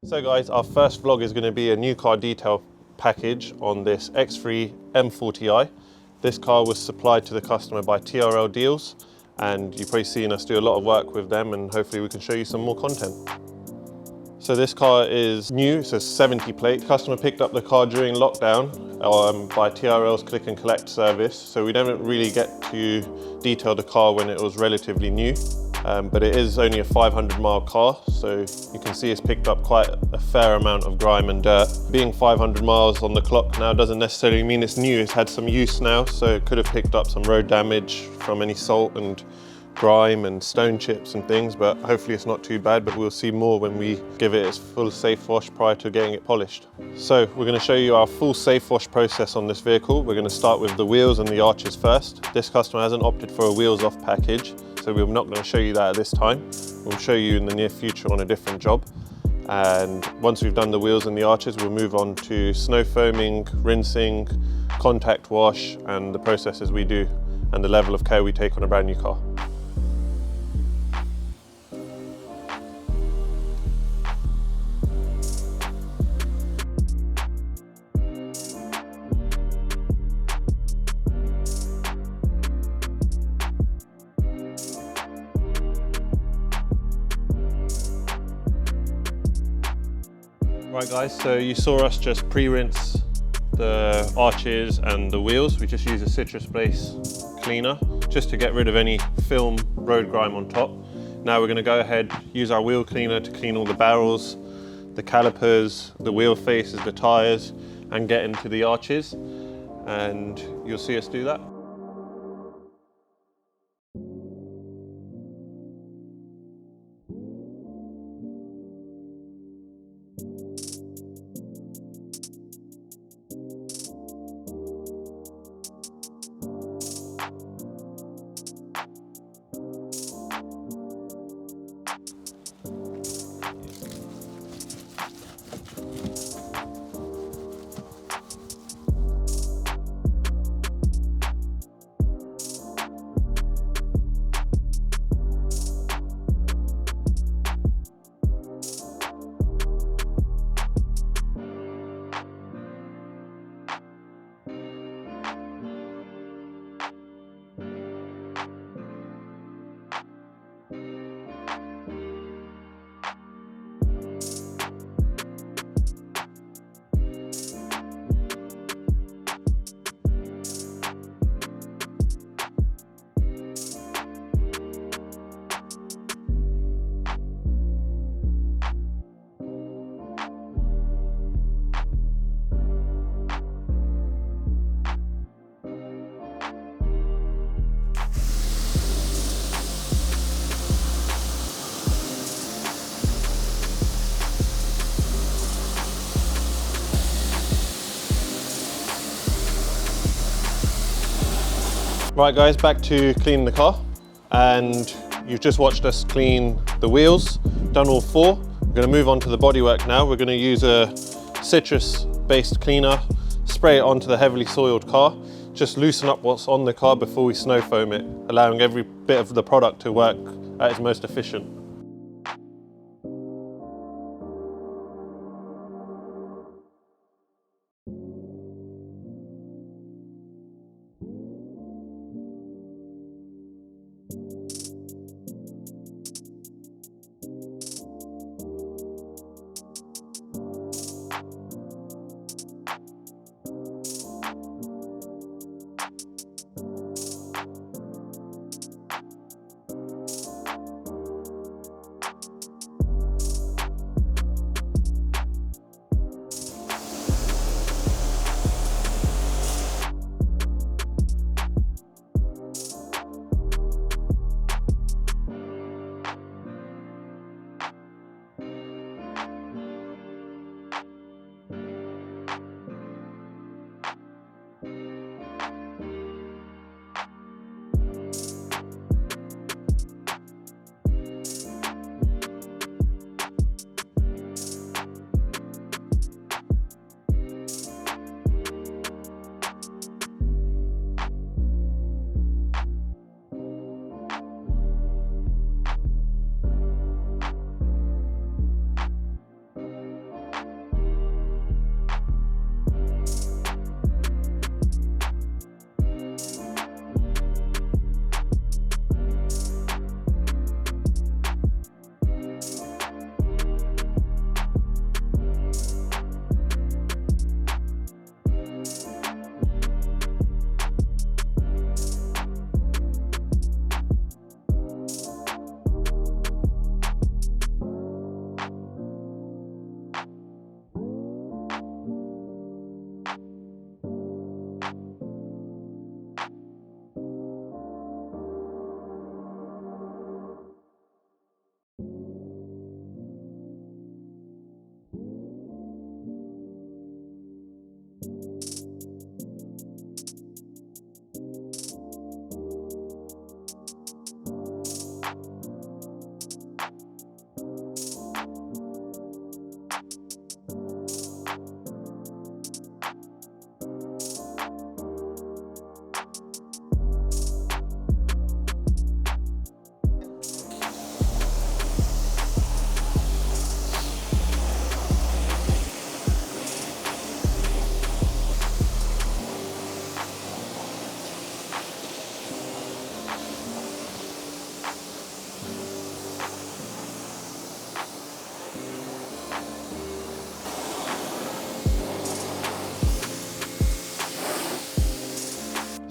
So guys, our first vlog is going to be a new car detail package on this X3 M40i. This car was supplied to the customer by TRL Deals, and you've probably seen us do a lot of work with them, and hopefully we can show you some more content. So this car is new, it's a 70 plate. The customer picked up the car during lockdown by TRL's click and collect service. So we didn't really get to detail the car when it was relatively new. But it is only a 500-mile car, so you can see it's picked up quite a fair amount of grime and dirt. Being 500 miles on the clock now doesn't necessarily mean it's new. It's had some use now, so it could have picked up some road damage from any salt and grime and stone chips and things, but hopefully it's not too bad, but we'll see more when we give it its full safe wash prior to getting it polished. So we're going to show you our full safe wash process on this vehicle. We're going to start with the wheels and the arches first. This customer hasn't opted for a wheels off package, so we're not going to show you that at this time. We'll show you in the near future on a different job. And once we've done the wheels and the arches, we'll move on to snow foaming, rinsing, contact wash, and the processes we do and the level of care we take on a brand new car. Right guys, so you saw us just pre-rinse the arches and the wheels. We just use a citrus-based cleaner just to get rid of any film road grime on top. Now we're going to go ahead, use our wheel cleaner to clean all the barrels, the calipers, the wheel faces, the tyres, and get into the arches. And you'll see us do that. Right guys, back to cleaning the car, and you've just watched us clean the wheels, done all four. We're going to move on to the bodywork now. We're going to use a citrus-based cleaner, spray it onto the heavily soiled car, just loosen up what's on the car before we snow foam it, allowing every bit of the product to work at its most efficient.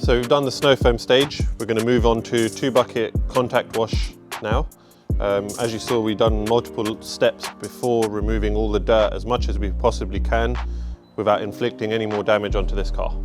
So we've done the snow foam stage. We're going to move on to 2-bucket contact wash now. As you saw, we've done multiple steps before removing all the dirt as much as we possibly can without inflicting any more damage onto this car.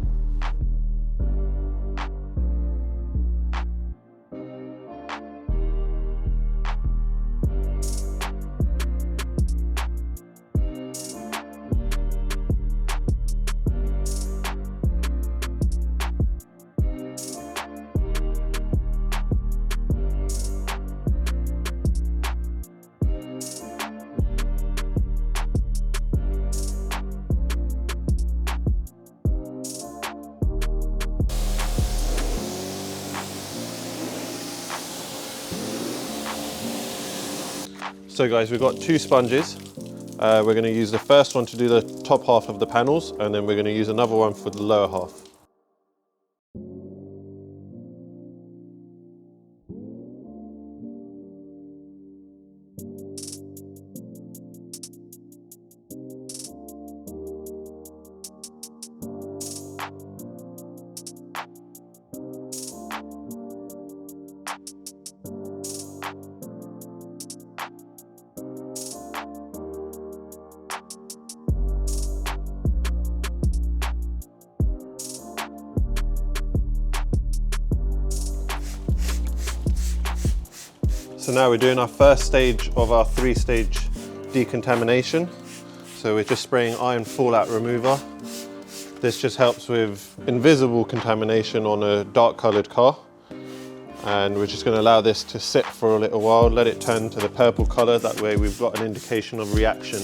So guys, we've got 2 sponges. We're going to use the first one to do the top half of the panels, and then we're going to use another one for the lower half. So now we're doing our first stage of our 3-stage decontamination. So we're just spraying iron fallout remover. This just helps with invisible contamination on a dark coloured car. And we're just going to allow this to sit for a little while, let it turn to the purple colour, that way we've got an indication of reaction.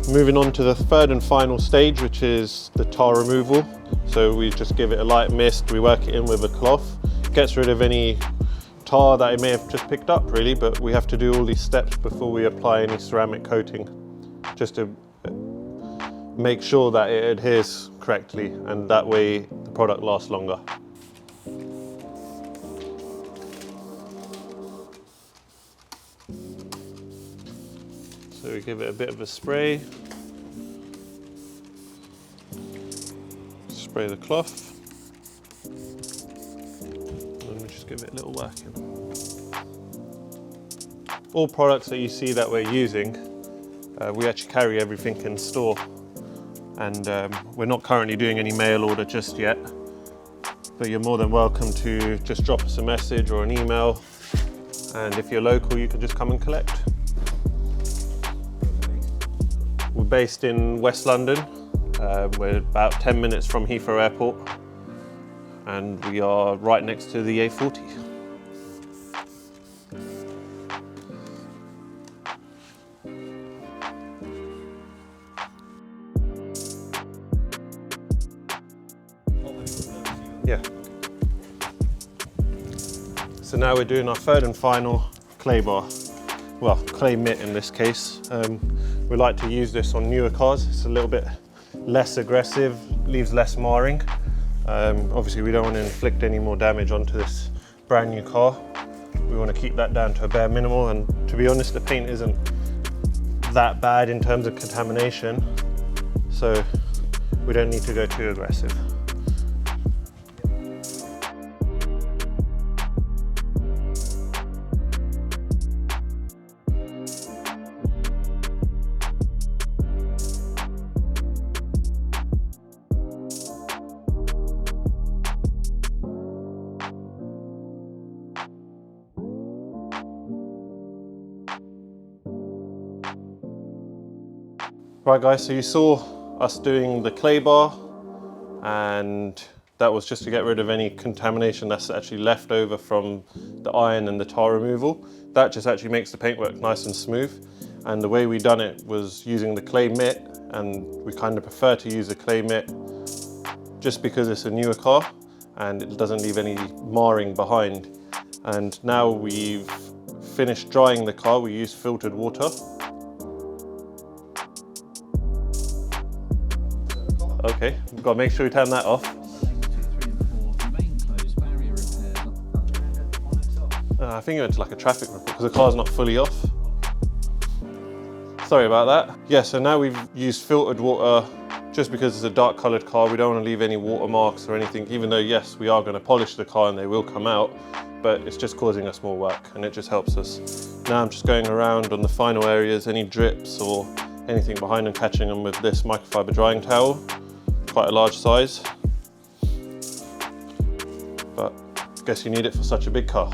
Moving on to the third and final stage, which is the tar removal. So we just give it a light mist, we work it in with a cloth, gets rid of any tar that it may have just picked up really, but we have to do all these steps before we apply any ceramic coating, just to make sure that it adheres correctly, and that way the product lasts longer. So we give it a bit of a spray. Spray the cloth. And we just give it a little whacking. All products that you see that we're using, we actually carry everything in store. And we're not currently doing any mail order just yet. But you're more than welcome to just drop us a message or an email. And if you're local, you can just come and collect. We're based in West London. We're about 10 minutes from Heathrow Airport, and we are right next to the A40. Yeah. So now we're doing our third and final clay bar. Well, clay mitt in this case. We like to use this on newer cars. It's a little bit less aggressive, leaves less marring. Obviously we don't want to inflict any more damage onto this brand new car. We want to keep that down to a bare minimal, and to be honest, the paint isn't that bad in terms of contamination, so we don't need to go too aggressive. Right guys, so you saw us doing the clay bar, and that was just to get rid of any contamination that's actually left over from the iron and the tar removal. That just actually makes the paintwork nice and smooth. And the way we done it was using the clay mitt, and we kind of prefer to use the clay mitt just because it's a newer car and it doesn't leave any marring behind. And now we've finished drying the car, we use filtered water. Okay, we've got to make sure we turn that off. I think it went to like a traffic report because the car's not fully off. Sorry about that. Yeah, so now we've used filtered water just because it's a dark coloured car. We don't want to leave any watermarks or anything, even though yes, we are going to polish the car and they will come out, but it's just causing us more work and it just helps us. Now I'm just going around on the final areas, any drips or anything behind and catching them with this microfiber drying towel. Quite a large size, but I guess you need it for such a big car.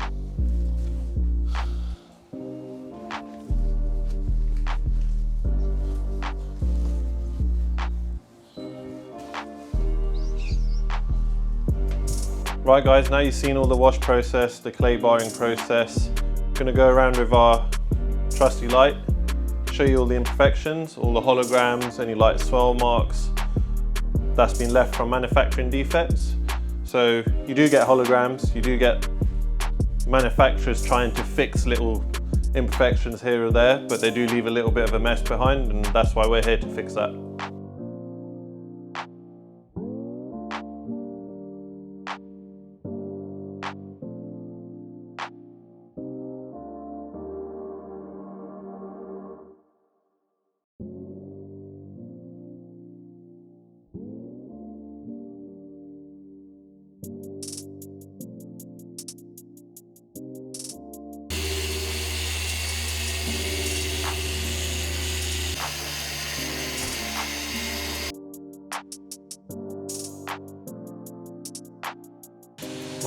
Right guys, now you've seen all the wash process, the clay barring process. I'm gonna go around with our trusty light, show you all the imperfections, all the holograms, any light swirl marks that's been left from manufacturing defects. So you do get holograms, you do get manufacturers trying to fix little imperfections here or there, but they do leave a little bit of a mess behind, and that's why we're here to fix that.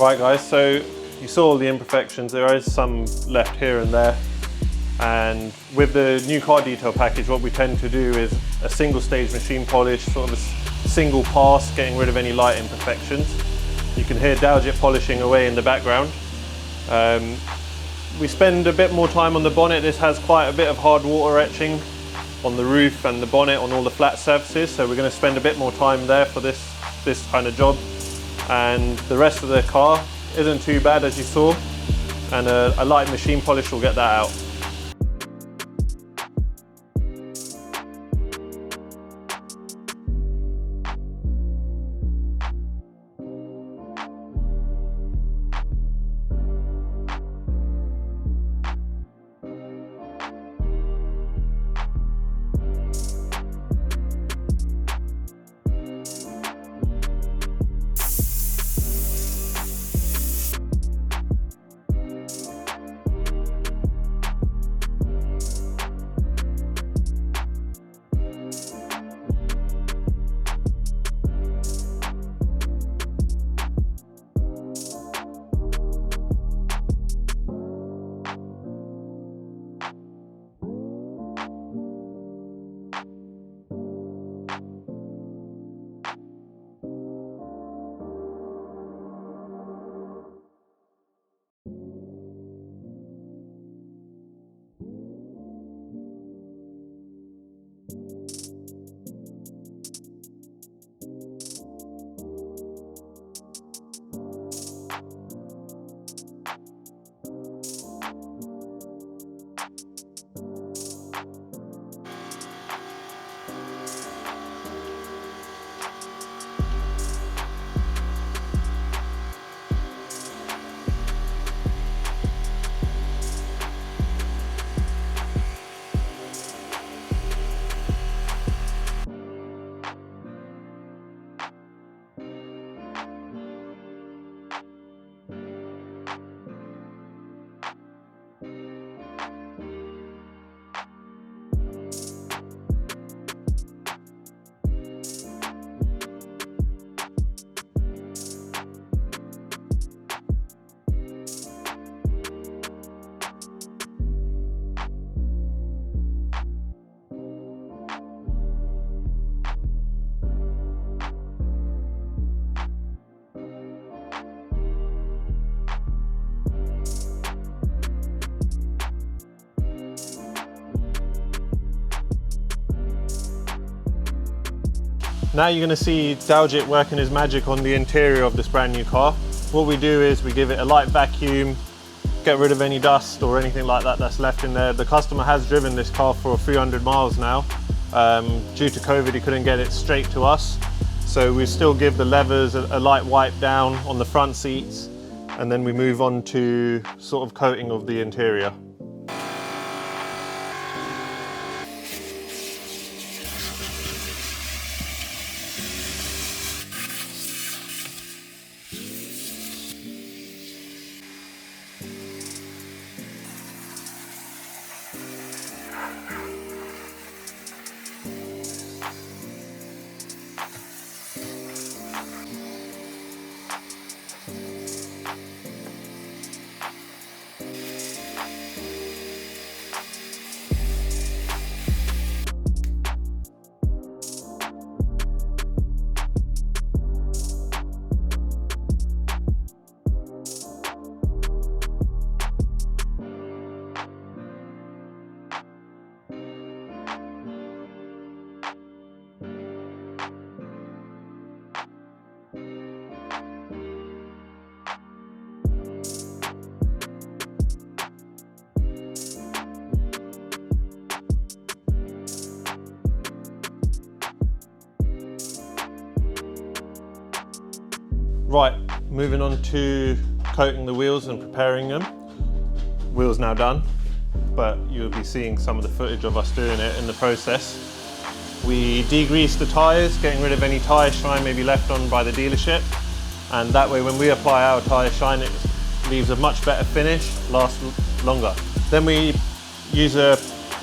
Right guys, so you saw all the imperfections. There is some left here and there, and with the new car detail package what we tend to do is a single stage machine polish, sort of a single pass, getting rid of any light imperfections. You can hear Dowjet polishing away in the background. We spend a bit more time on the bonnet. This has quite a bit of hard water etching on the roof and the bonnet on all the flat surfaces, so we're going to spend a bit more time there for this kind of job. And the rest of the car isn't too bad, as you saw, and a light machine polish will get that out. Now you're going to see Daljit working his magic on the interior of this brand new car. What we do is we give it a light vacuum, get rid of any dust or anything like that that's left in there. The customer has driven this car for 300 miles now. Due to COVID, he couldn't get it straight to us. So we still give the levers a light wipe down on the front seats, and then we move on to sort of coating of the interior. Right, moving on to coating the wheels and preparing them. Wheels now done, but you'll be seeing some of the footage of us doing it in the process. We degrease the tyres, getting rid of any tyre shine maybe left on by the dealership, and that way when we apply our tyre shine it leaves a much better finish, lasts longer. Then we use a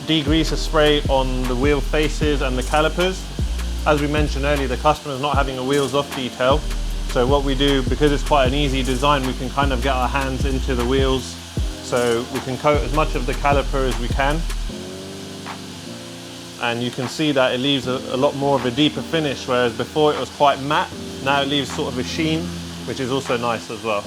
degreaser spray on the wheel faces and the calipers. As we mentioned earlier, the customer's not having a wheels off detail. So what we do, because it's quite an easy design, we can kind of get our hands into the wheels, so we can coat as much of the caliper as we can. And you can see that it leaves a lot more of a deeper finish, whereas before it was quite matte. Now it leaves sort of a sheen, which is also nice as well.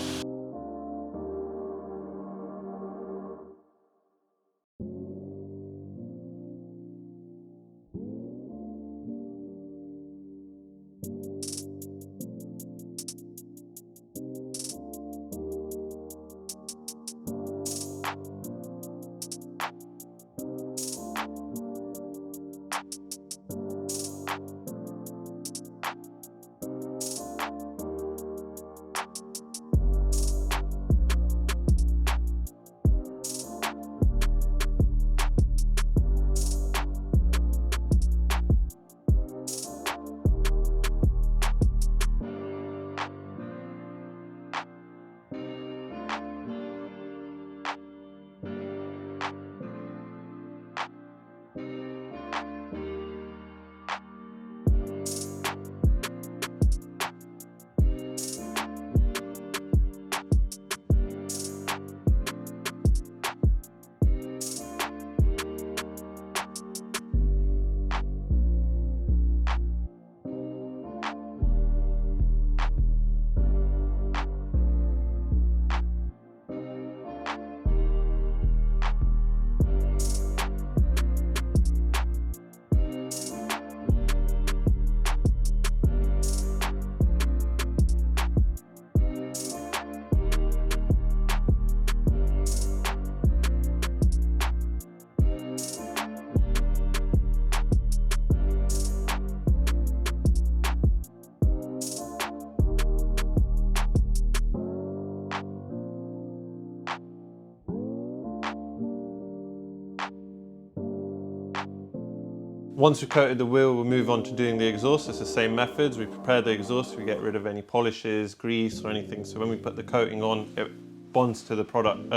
Once we've coated the wheel, we'll move on to doing the exhaust. It's the same methods. We prepare the exhaust, we get rid of any polishes, grease or anything. So when we put the coating on, it bonds to the product,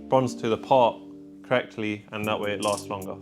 bonds to the part correctly, and that way it lasts longer.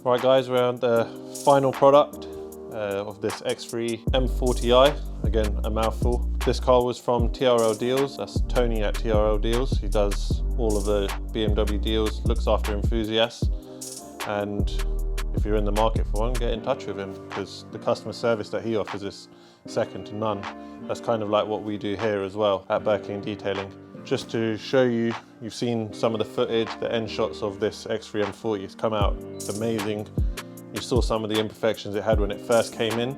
Right guys, we're on the final product of this X3 M40i. Again, a mouthful. This car was from TRL Deals. That's Tony at TRL Deals. He does all of the BMW deals, looks after enthusiasts. And if you're in the market for one, get in touch with him, because the customer service that he offers is second to none. That's kind of like what we do here as well at BirKlean Detailing. Just to show you, you've seen some of the footage, the end shots of this X3 M40. It's come out amazing. You saw some of the imperfections it had when it first came in,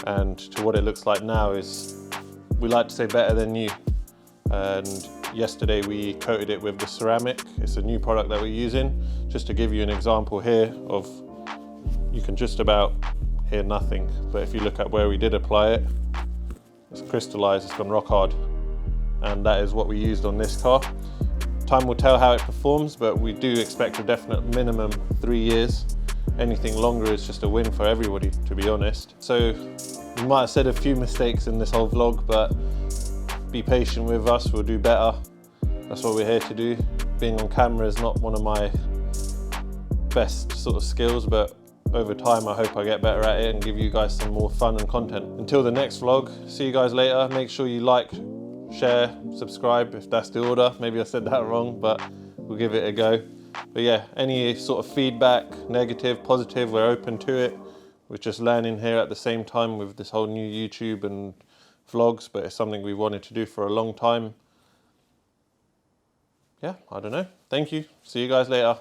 and to what it looks like now is, we like to say, better than new. And yesterday we coated it with the ceramic. It's a new product that we're using. Just to give you an example here of, you can just about hear nothing, but if you look at where we did apply it, it's crystallized, it's gone rock hard. And that is what we used on this car. Time will tell how it performs, but we do expect a definite minimum 3 years. Anything longer is just a win for everybody, to be honest. So we might have said a few mistakes in this whole vlog, but be patient with us, we'll do better. That's what we're here to do. Being on camera is not one of my best sort of skills, but over time I hope I get better at it and give you guys some more fun and content. Until the next vlog, see you guys later. Make sure you like, share, subscribe if that's the order. Maybe I said that wrong, but we'll give it a go. But yeah, any sort of feedback, negative, positive, we're open to it. We're just learning here at the same time with this whole new YouTube and vlogs, but it's something we wanted to do for a long time. Yeah, I don't know. Thank you. See you guys later.